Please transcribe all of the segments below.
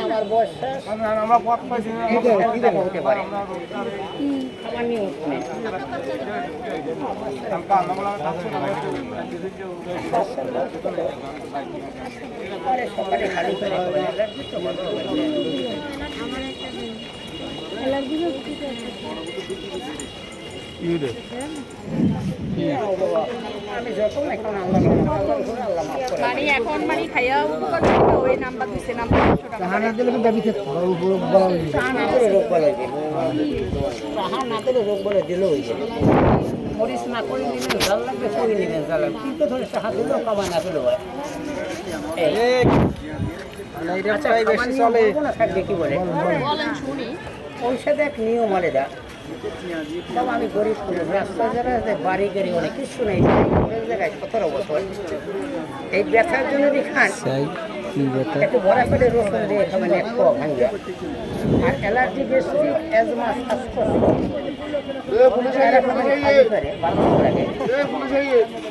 আমার বয়স আমার পথ পাইছি হতে পারে আমার নিউজ নেই সকালে খালি করে এখন মানে খাইয়া ওই নাম্বার দিছে নাম্বার রোগ বলে দিল মরিচ না করে নিলেন জাল লাগবে করে নেবেন জাল কিন্তু ধরে টাকা দিলেও কামাই না পেলেও থাকবে কি বলে ওই সাথে এক নিয়ম আলে দা বাবা আমি গরিব রাস্তা যারা বাড়ি গাড়ি অনেক কিছু নেই জায়গায় 17 বছর এই ব্যথার জন্য যদি খান একটু বড় করে রসুন দিয়ে খাবেন এক পাও ভাঙবে আর অ্যালার্জি গ্যাস্ট্রিক অ্যাজমা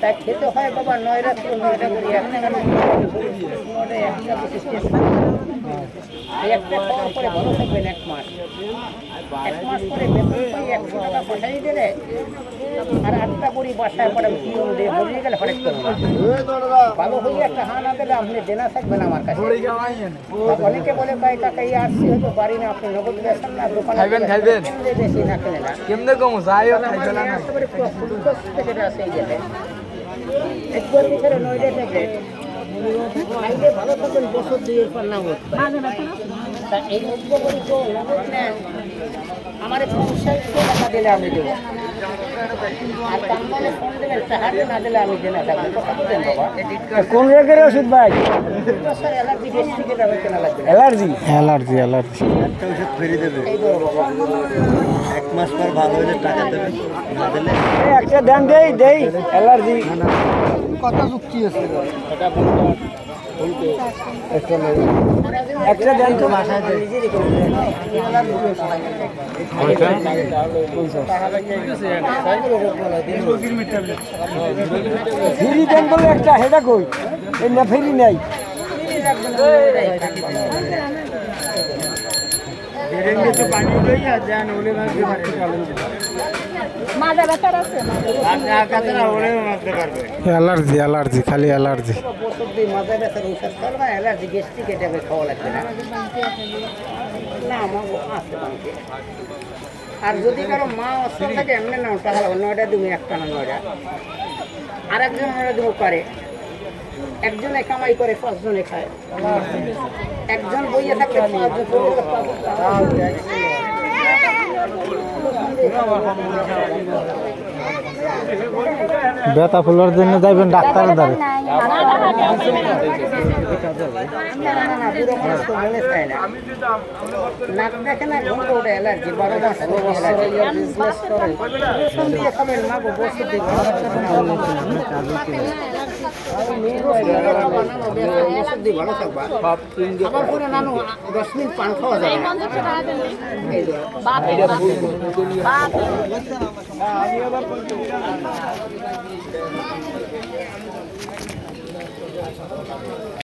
তাই খেতে হয় বাবা 9 রাত 9টা করে একটা খাওয়ার পরে ভালো থাকবেন 1 মাস পরে বেতন পাই 100 টাকা পাঠাই দিলে আর 8টা বড়ি বাসায় পরে পিওন দিয়ে বলিয়ে গেলে হরেক করবো ভালো হয়ে একটা হানা দিলে আপনি দেনা থাকবেন আমার কাছে অনেকে বলে ভাই টাকা এই আসছি হয়তো বাড়ি না আপনি নগদ বেছেন না দোকানে খাইবেন বেশি না খেলে না কেমনে কম যাইও খাইবেন না সেটা আছে এই গেলে একবার ভিতরে 9টা থেকে খাইলে ভালো থাকবেন বছর 2 এর পর না হতে তা এই নব্য করি তো নগদ নেন আমার 50 টাকা দিলে আমি দেবো আর কামনে ফোন দেবেন টাকা না দিলে আমি দেনা থাকবো কথা বলেন বাবা কোন রোগের ওষুধ ভাই স্যার অ্যালার্জি গ্যাস্ট্রিকের দামে কেনা লাগবে অ্যালার্জি একটা ওষুধ ফ্রি দেবে এই ধরো বাবা 1 মাস পর ভালো হলে টাকা দেবে না দিলে একটা দেন দেই অ্যালার্জি কত যুক্তি আছে এটা বলতে একটা দেন তো ভাষায় নিজেরই করে ফ্রি দেন বলে একটা হেডা কই এই না ফ্রি নাই অ্যালার্জি খালি অ্যালার্জি মাজা ব্যথার ঔষধ খাওয়া অ্যালার্জি গ্যাস্ট্রিক এটা খাওয়া লাগবে না না আমার আসতে পারবে আর যদি কারো মা অসুস্থ থাকে এমনি না তাহলে 9টা তুমি একটা না 9টা আর একজন 9টা দিব পারে একজনে কামাই করে 5 জনে খায় একজন বইয়ে থাকলে 5 জন ব্যথা ফুলার জন্য যাইবেন ডাক্তারের দ্বারে নাক দেখে না ঘুমটা ওটা অ্যালার্জি 12 মাস খাবেন মা বসে ভালো থাকবা খাবার পরে নানো 10 মিনিট পান খাওয়া যাবে না